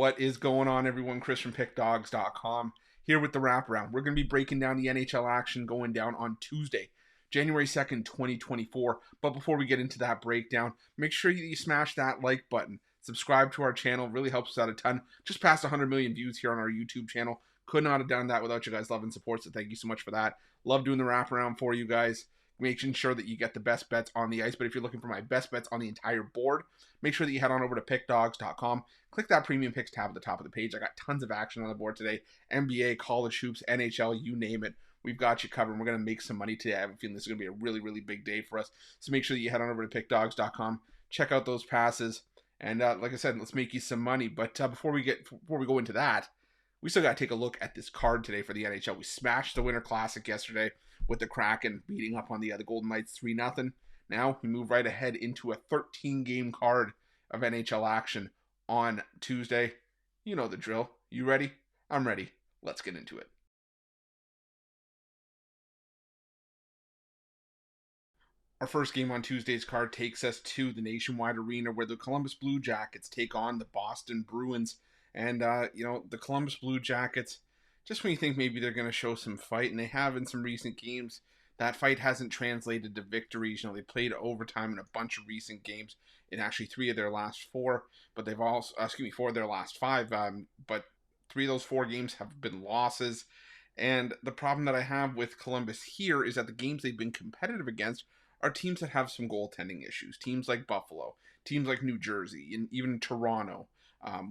What is going on, everyone? Chris from Pickdawgz.com here with the Wraparound. We're going to be breaking down the NHL action going down on Tuesday, January 2nd, 2024. But before we get into that breakdown, make sure you smash that like button. Subscribe to our channel. Really helps us out a ton. Just past 100 million views here on our YouTube channel. Could not have done that without you guys' love and support, so thank you so much for that. Love doing the Wraparound for you guys, making sure that you get the best bets on the ice. But if you're looking for my best bets on the entire board, make sure that you head on over to Pickdawgz.com. Click that Premium Picks tab at the top of the page. I got tons of action on the board today. NBA, college hoops, NHL, you name it. We've got you covered. We're going to make some money today. I have a feeling this is going to be a really, really big day for us. So make sure that you head on over to Pickdawgz.com. Check out those passes. And like I said, let's make you some money. But before we go into that, we still got to take a look at this card today for the NHL. We smashed the Winter Classic yesterday with the Kraken beating up on the Golden Knights 3-0. Now we move right ahead into a 13-game card of NHL action on Tuesday. You know the drill. You ready? I'm ready. Let's get into it. Our first game on Tuesday's card takes us to the Nationwide Arena where the Columbus Blue Jackets take on the Boston Bruins. And, the Columbus Blue Jackets, just when you think maybe they're going to show some fight, and they have in some recent games, that fight hasn't translated to victories. They played overtime in a bunch of recent games, in actually 3 of their last 4, but they've also, 4 of their last 5, but 3 of those 4 games have been losses. And the problem that I have with Columbus here is that the games they've been competitive against are teams that have some goaltending issues. Teams like Buffalo, teams like New Jersey, and even Toronto.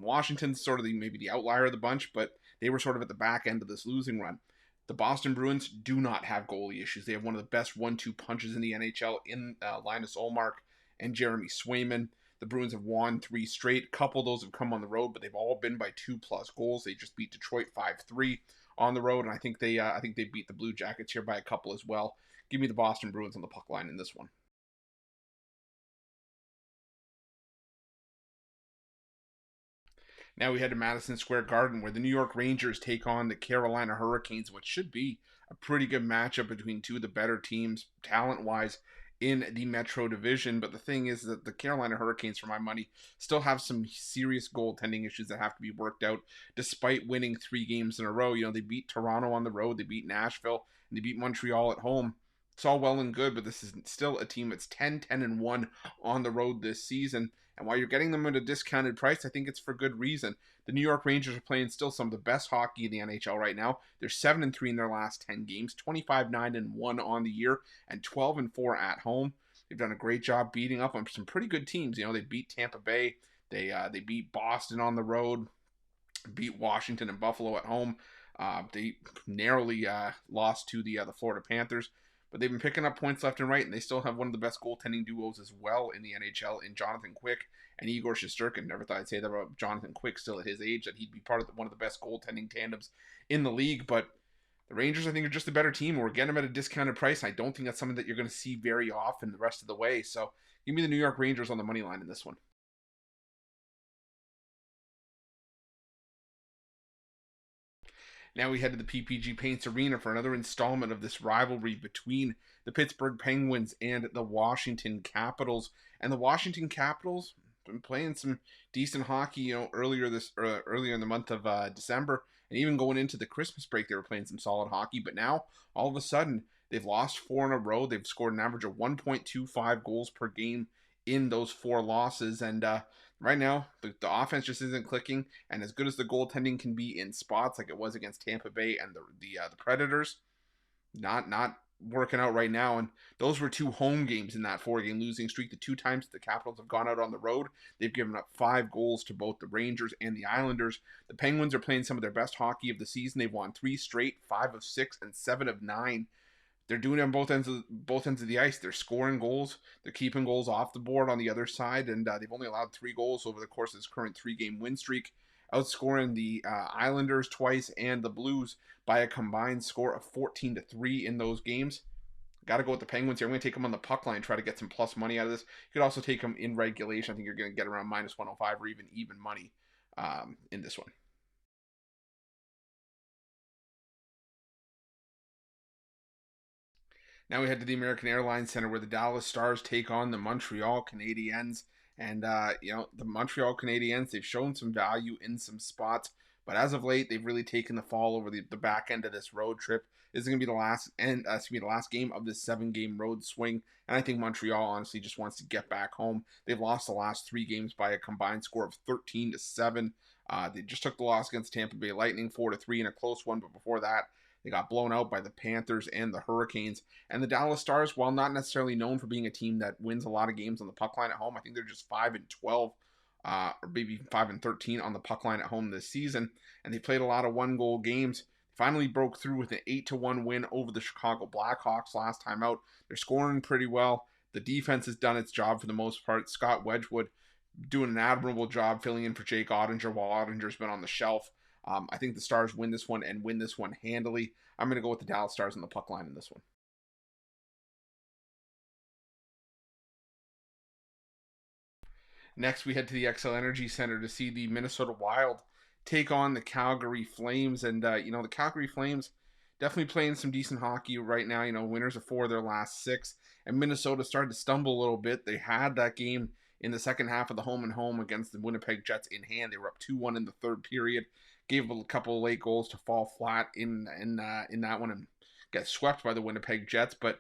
Washington's sort of maybe the outlier of the bunch, but they were sort of at the back end of this losing run. The Boston Bruins do not have goalie issues. They have one of the best 1-2 punches in the NHL in Linus Ullmark and Jeremy Swayman. The Bruins have won 3 straight. A couple of those have come on the road, but they've all been by 2+ goals. They just beat Detroit 5-3 on the road, and I think they beat the Blue Jackets here by a couple as well. Give me the Boston Bruins on the puck line in this one. Now we head to Madison Square Garden where the New York Rangers take on the Carolina Hurricanes, which should be a pretty good matchup between 2 of the better teams talent-wise in the Metro Division. But the thing is that the Carolina Hurricanes, for my money, still have some serious goaltending issues that have to be worked out despite winning 3 games in a row. They beat Toronto on the road, they beat Nashville, and they beat Montreal at home. It's all well and good, but this is still a team that's 10-10-1 on the road this season. And while you're getting them at a discounted price, I think it's for good reason. The New York Rangers are playing still some of the best hockey in the NHL right now. They're 7-3 in their last 10 games, 25-9-1 on the year, and 12-4 at home. They've done a great job beating up on some pretty good teams. They beat Tampa Bay, they beat Boston on the road, beat Washington and Buffalo at home. They narrowly lost to the Florida Panthers. But they've been picking up points left and right, and they still have one of the best goaltending duos as well in the NHL in Jonathan Quick and Igor Shesterkin. Never thought I'd say that about Jonathan Quick still at his age, that he'd be part of one of the best goaltending tandems in the league. But the Rangers, I think, are just a better team. We're getting them at a discounted price. I don't think that's something that you're going to see very often the rest of the way. So give me the New York Rangers on the money line in this one. Now we head to the PPG Paints Arena for another installment of this rivalry between the Pittsburgh Penguins and the Washington Capitals. And the Washington Capitals been playing some decent hockey, earlier in the month of December, and even going into the Christmas break, they were playing some solid hockey. But now, all of a sudden, they've lost 4 in a row. They've scored an average of 1.25 goals per game in those 4 losses, and right now the offense just isn't clicking. And as good as the goaltending can be in spots like it was against Tampa Bay and the Predators, not working out right now. And those were 2 home games in that 4-game losing streak. The 2 times the Capitals have gone out on the road, they've given up 5 goals to both the Rangers and the Islanders. The Penguins are playing some of their best hockey of the season. They've won 3 straight, 5 of 6, and 7 of 9. They're doing it on both ends of the ice. They're scoring goals. They're keeping goals off the board on the other side, and they've only allowed 3 goals over the course of this current 3-game win streak, outscoring the Islanders twice and the Blues by a combined score of 14-3 in those games. Got to go with the Penguins here. I'm going to take them on the puck line, try to get some plus money out of this. You could also take them in regulation. I think you're going to get around -105 or even money in this one. Now we head to the American Airlines Center where the Dallas Stars take on the Montreal Canadiens. And, the Montreal Canadiens, they've shown some value in some spots, but as of late, they've really taken the fall over the back end of this road trip. This is going to be the last game of this 7-game road swing, and I think Montreal honestly just wants to get back home. They've lost the last 3 games by a combined score of 13-7. They just took the loss against Tampa Bay Lightning 4-3 in a close one, but before that, they got blown out by the Panthers and the Hurricanes. And the Dallas Stars, while not necessarily known for being a team that wins a lot of games on the puck line at home, I think they're just 5-12, or maybe 5-13 on the puck line at home this season. And they played a lot of 1-goal games. Finally broke through with an 8-1 win over the Chicago Blackhawks last time out. They're scoring pretty well. The defense has done its job for the most part. Scott Wedgwood doing an admirable job filling in for Jake Ottinger while Ottinger's been on the shelf. I think the Stars win this one and win this one handily. I'm going to go with the Dallas Stars on the puck line in this one. Next, we head to the XL Energy Center to see the Minnesota Wild take on the Calgary Flames. And, the Calgary Flames definitely playing some decent hockey right now. Winners of 4 of their last 6. And Minnesota started to stumble a little bit. They had that game in the second half of the home and home against the Winnipeg Jets in hand. They were up 2-1 in the third period. Gave a couple of late goals to fall flat in that one and get swept by the Winnipeg Jets. But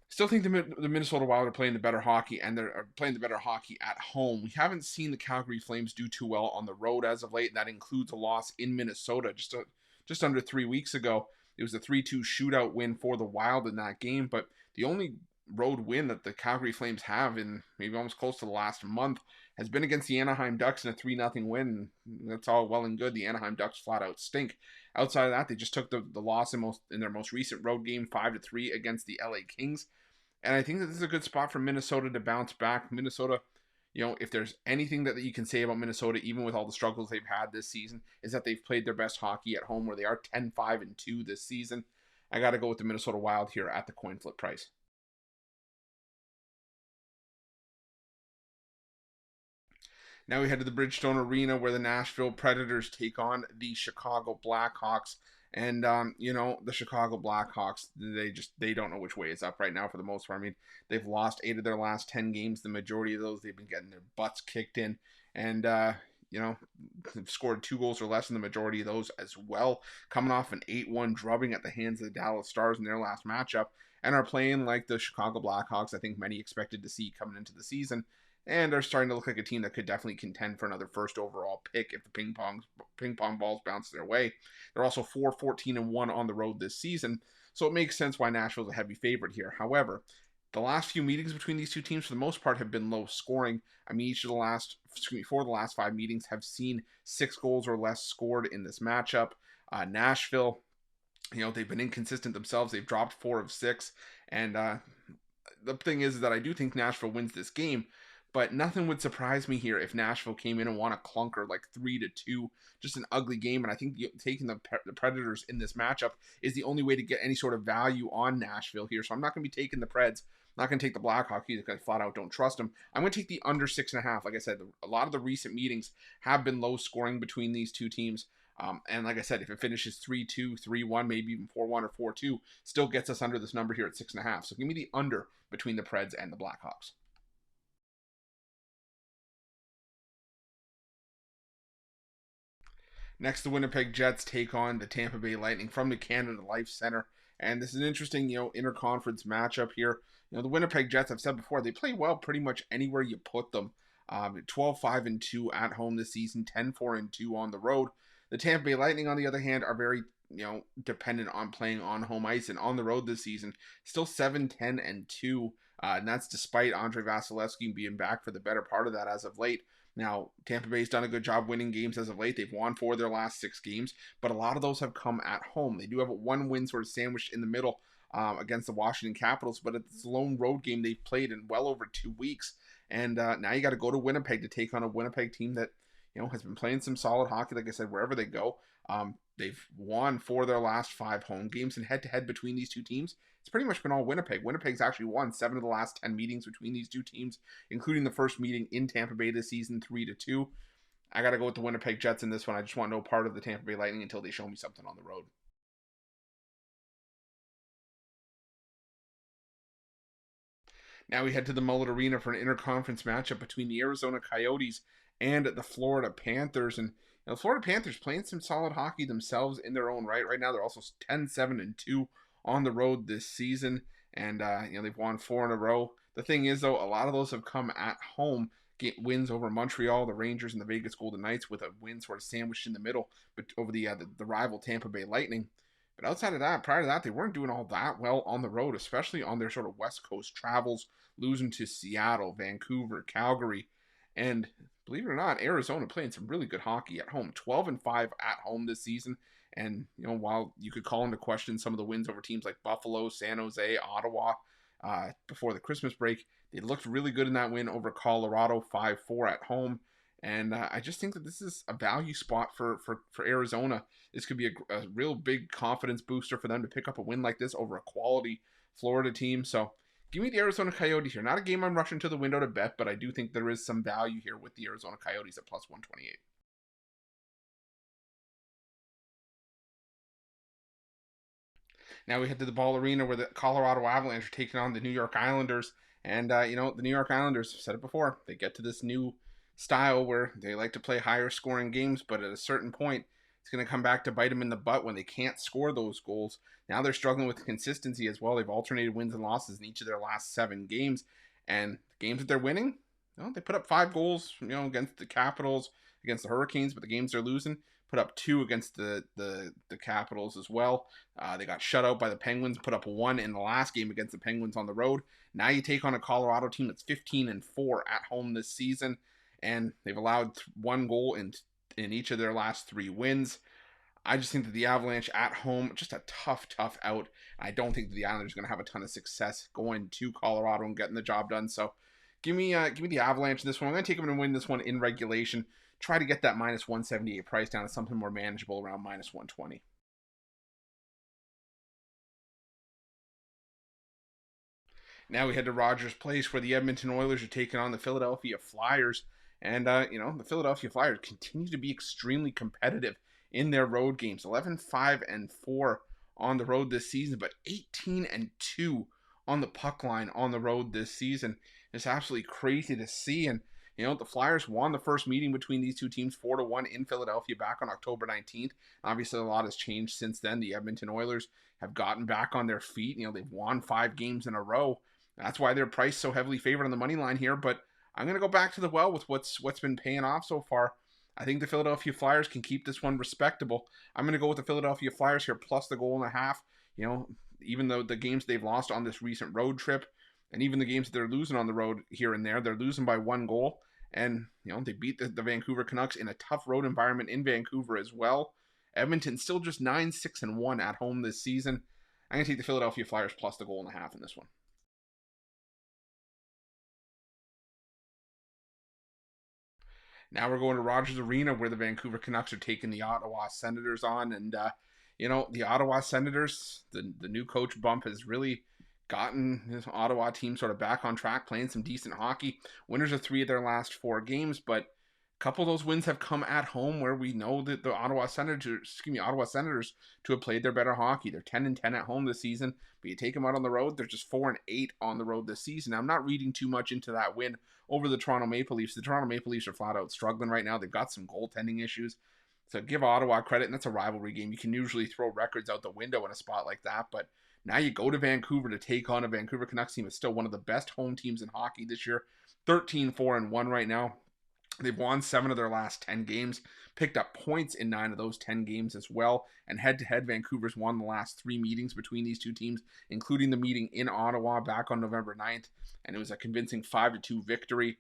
still think the Minnesota Wild are playing the better hockey, and they're playing the better hockey at home. We haven't seen the Calgary Flames do too well on the road as of late, and that includes a loss in Minnesota just under 3 weeks ago. It was a 3-2 shootout win for the Wild in that game, but the only road win that the Calgary Flames have in maybe almost close to the last month has been against the Anaheim Ducks in a 3-0 win. That's all well and good. The Anaheim Ducks flat out stink. Outside of that, they just took the loss in their most recent road game 5-3 against the LA Kings. And I think that this is a good spot for Minnesota to bounce back. Minnesota, if there's anything that you can say about Minnesota, even with all the struggles they've had this season, is that they've played their best hockey at home, where they are 10-5-2 this season. I got to go with the Minnesota Wild here at the coin flip price. Now we head to the Bridgestone Arena, where the Nashville Predators take on the Chicago Blackhawks. And, the Chicago Blackhawks, they don't know which way is up right now for the most part. I mean, they've lost 8 of their last 10 games. The majority of those, they've been getting their butts kicked in. And, they've scored 2 goals or less in the majority of those as well, coming off an 8-1 drubbing at the hands of the Dallas Stars in their last matchup, and are playing like the Chicago Blackhawks I think many expected to see coming into the season, and are starting to look like a team that could definitely contend for another first overall pick if the ping pong balls bounce their way. They're also 4-14-1 on the road this season, so it makes sense why Nashville's a heavy favorite here. However, the last few meetings between these two teams, for the most part, have been low scoring. I mean, 4 of the last 5 meetings have seen 6 goals or less scored in this matchup. Nashville, they've been inconsistent themselves. They've dropped 4 of 6. And the thing is that I do think Nashville wins this game, but nothing would surprise me here if Nashville came in and won a clunker like 3-2, just an ugly game. And I think taking the Predators in this matchup is the only way to get any sort of value on Nashville here. So I'm not going to be taking the Preds. I'm not going to take the Blackhawks either, because I flat out don't trust them. I'm going to take the under 6.5. Like I said, a lot of the recent meetings have been low scoring between these two teams. And like I said, if it finishes 3-2, 3-1, maybe even 4-1 or 4-2, still gets us under this number here at 6.5. So give me the under between the Preds and the Blackhawks. Next, the Winnipeg Jets take on the Tampa Bay Lightning from the Canada Life Center. And this is an interesting, interconference matchup here. The Winnipeg Jets, I've said before, they play well pretty much anywhere you put them. 12-5-2 at home this season, 10-4-2 on the road. The Tampa Bay Lightning, on the other hand, are very, dependent on playing on home ice and on the road this season. Still 7-10-2, and that's despite Andrei Vasilevskiy being back for the better part of that as of late. Now, Tampa Bay's done a good job winning games as of late. They've won 4 of their last 6 games, but a lot of those have come at home. They do have a 1 win sort of sandwiched in the middle against the Washington Capitals, but it's a lone road game they've played in well over 2 weeks. And now you got to go to Winnipeg to take on a Winnipeg team that, has been playing some solid hockey, like I said, wherever they go. They've won 4 of their last 5 home games, and head-to-head between these two teams, it's pretty much been all Winnipeg. Winnipeg's actually won 7 of the last 10 meetings between these two teams, including the first meeting in Tampa Bay this season, 3-2. I got to go with the Winnipeg Jets in this one. I just want no part of the Tampa Bay Lightning until they show me something on the road. Now we head to the Mullet Arena for an interconference matchup between the Arizona Coyotes and the Florida Panthers. And the Florida Panthers playing some solid hockey themselves in their own right. Right now, they're also 10-7-2 on the road this season. And, they've won 4 in a row. The thing is, though, a lot of those have come at home. Get wins over Montreal, the Rangers, and the Vegas Golden Knights, with a win sort of sandwiched in the middle, but over the rival Tampa Bay Lightning. But outside of that, prior to that, they weren't doing all that well on the road, especially on their sort of West Coast travels, losing to Seattle, Vancouver, Calgary, and believe it or not, Arizona playing some really good hockey at home. 12-5 at home this season. And, while you could call into question some of the wins over teams like Buffalo, San Jose, Ottawa before the Christmas break, they looked really good in that win over Colorado, 5-4 at home. And I just think that this is a value spot for Arizona. This could be a real big confidence booster for them to pick up a win like this over a quality Florida team. So give me the Arizona Coyotes here. Not a game I'm rushing to the window to bet, but I do think there is some value here with the Arizona Coyotes at plus 128. Now we head to the Ball Arena where the Colorado Avalanche are taking on the New York Islanders. And, the New York Islanders, I've said it before, they get to this new style where they like to play higher scoring games, but at a certain point, it's going to come back to bite them in the butt when they can't score those goals. Now they're struggling with consistency as well. They've alternated wins and losses in each of their last 7 games. And the games that they're winning, they put up 5 goals, against the Capitals, against the Hurricanes, but the games they're losing, put up 2 against the Capitals as well. They got shut out by the Penguins, put up 1 in the last game against the Penguins on the road. Now you take on a Colorado team that's 15-4 at home this season, and they've allowed 1 goal in each of their last 3 wins. I just think that the Avalanche at home, just a tough out. I don't think that the Islanders are going to have a ton of success going to Colorado and getting the job done. So give me the Avalanche in this one. I'm going to take them to win this one in regulation. Try to get that minus 178 price down to something more manageable around minus 120. Now we head to Rogers Place where the Edmonton Oilers are taking on the Philadelphia Flyers. And, the Philadelphia Flyers continue to be extremely competitive in their road games. 11-5-4 on the road this season, but 18-2 on the puck line on the road this season. It's absolutely crazy to see. And, the Flyers won the first meeting between these two teams 4-1 in Philadelphia back on October 19th. Obviously, a lot has changed since then. The Edmonton Oilers have gotten back on their feet. They've won 5 games in a row. That's why they're priced so heavily favored on the money line here. But I'm going to go back to the well with what's been paying off so far. I think the Philadelphia Flyers can keep this one respectable. I'm going to go with the Philadelphia Flyers here plus the 1.5. Even though the games they've lost on this recent road trip, and even the games that they're losing on the road here and there, they're losing by 1 goal. And, they beat the Vancouver Canucks in a tough road environment in Vancouver as well. Edmonton still just 9-6-1 at home this season. I'm going to take the Philadelphia Flyers plus the 1.5 in this one. Now we're going to Rogers Arena where the Vancouver Canucks are taking the Ottawa Senators on. And, the Ottawa Senators, the new coach bump has really gotten this Ottawa team sort of back on track, playing some decent hockey. Winners of 3 of their last 4 games, but a couple of those wins have come at home where we know that the Ottawa Senators to have played their better hockey. They're 10-10 at home this season, but you take them out on the road, they're just 4-8 on the road this season. Now, I'm not reading too much into that win over the Toronto Maple Leafs. The Toronto Maple Leafs are flat out struggling right now. They've got some goaltending issues. So give Ottawa credit, and that's a rivalry game. You can usually throw records out the window in a spot like that, but now you go to Vancouver to take on a Vancouver Canucks team. It's still one of the best home teams in hockey this year. 13-4-1 right now. They've won 7 of their last 10 games, picked up points in 9 of those 10 games as well. And head-to-head, Vancouver's won the last 3 meetings between these two teams, including the meeting in Ottawa back on November 9th. And it was a convincing 5-2 victory.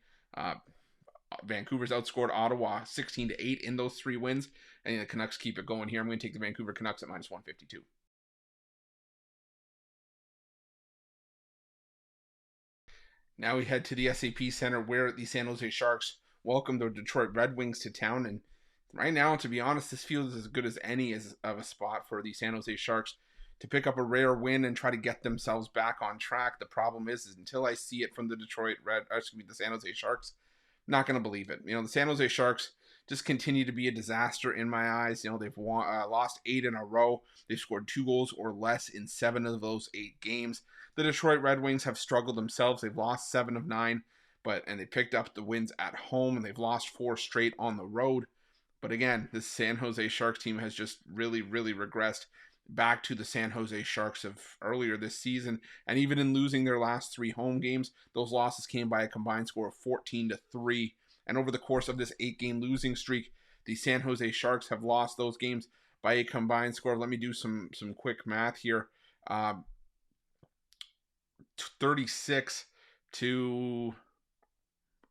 Vancouver's outscored Ottawa 16-8 in those 3 wins. And the Canucks keep it going here. I'm going to take the Vancouver Canucks at minus 152. Now we head to the SAP Center where the San Jose Sharks welcome the Detroit Red Wings to town. And right now, to be honest, this feels as good as any of a spot for the San Jose Sharks to pick up a rare win and try to get themselves back on track. The problem is until I see it from the San Jose Sharks, I'm not going to believe it. The San Jose Sharks just continue to be a disaster in my eyes. You know, they've lost 8 in a row. They've scored 2 goals or less in 7 of those 8 games. The Detroit Red Wings have struggled themselves. They've lost 7 of 9, and they picked up the wins at home, and they've lost 4 straight on the road. But again, this San Jose Sharks team has just really, really regressed back to the San Jose Sharks of earlier this season. And even in losing their last 3 home games, those losses came by a combined score of 14-3. And over the course of this 8-game losing streak, the San Jose Sharks have lost those games by a combined score. Let me do some quick math here. 36 to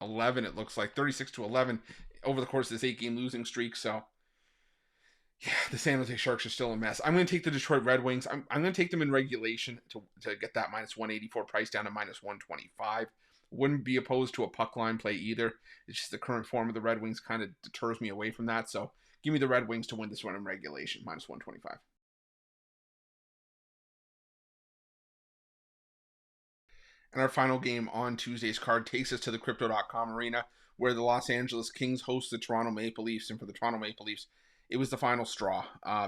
11, it looks like 36 to 11 over the course of this 8-game losing streak. So yeah, the San Jose Sharks are still a mess. I'm going to take the Detroit Red Wings. I'm going to take them in regulation to get that minus 184 price down to minus 125. Wouldn't be opposed to a puck line play either. It's just the current form of the Red Wings kind of deters me away from that. So give me the Red Wings to win this one in regulation, minus 125. And our final game on Tuesday's card takes us to the Crypto.com arena, where the Los Angeles Kings host the Toronto Maple Leafs. And for the Toronto Maple Leafs, it was the final straw.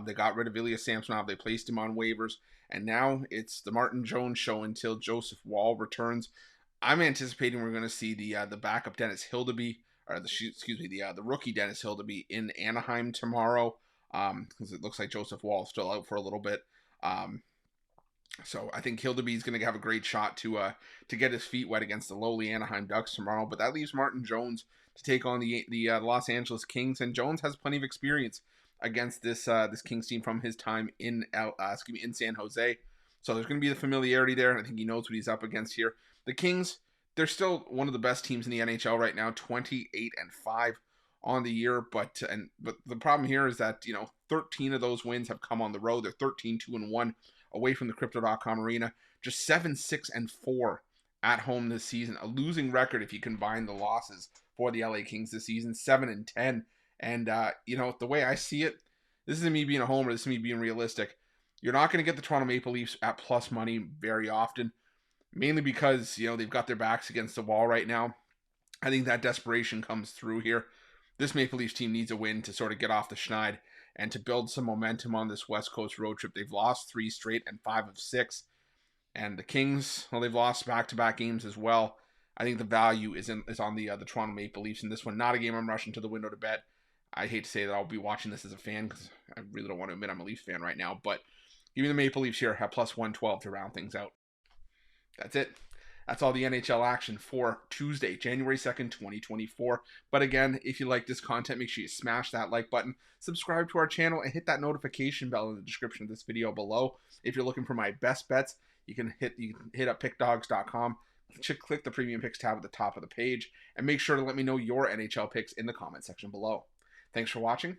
They got rid of Ilya Samsonov. They placed him on waivers. And now it's the Martin Jones show until Joseph Woll returns. I'm anticipating we're going to see the backup Dennis Hildeby, or the rookie Dennis Hildeby in Anaheim tomorrow, because it looks like Joseph Woll is still out for a little bit. So I think Hildeby is going to have a great shot to get his feet wet against the lowly Anaheim Ducks tomorrow. But that leaves Martin Jones to take on the Los Angeles Kings, and Jones has plenty of experience against this Kings team from his time in San Jose. So there's going to be the familiarity there, and I think he knows what he's up against here. The Kings, they're still one of the best teams in the NHL right now, 28-5 on the year. But the problem here is that 13 of those wins have come on the road. They're 13-2-1 away from the Crypto.com arena. Just 7-6-4 at home this season. A losing record if you combine the losses for the LA Kings this season, 7-10. And the way I see it, this isn't me being a homer. This is me being realistic. You're not going to get the Toronto Maple Leafs at plus money very often. Mainly because, they've got their backs against the wall right now. I think that desperation comes through here. This Maple Leafs team needs a win to sort of get off the schneid and to build some momentum on this West Coast road trip. They've lost 3 straight and 5 of 6. And the Kings, well, they've lost back-to-back games as well. I think the value is on the Toronto Maple Leafs in this one. Not a game I'm rushing to the window to bet. I hate to say that I'll be watching this as a fan because I really don't want to admit I'm a Leafs fan right now. But give me the Maple Leafs here at plus 112 to round things out. That's it. That's all the NHL action for Tuesday, January 2nd, 2024. But again, if you like this content, make sure you smash that like button, subscribe to our channel, and hit that notification bell in the description of this video below. If you're looking for my best bets, you can hit up pickdawgz.com. Click the premium picks tab at the top of the page, and make sure to let me know your NHL picks in the comment section below. Thanks for watching.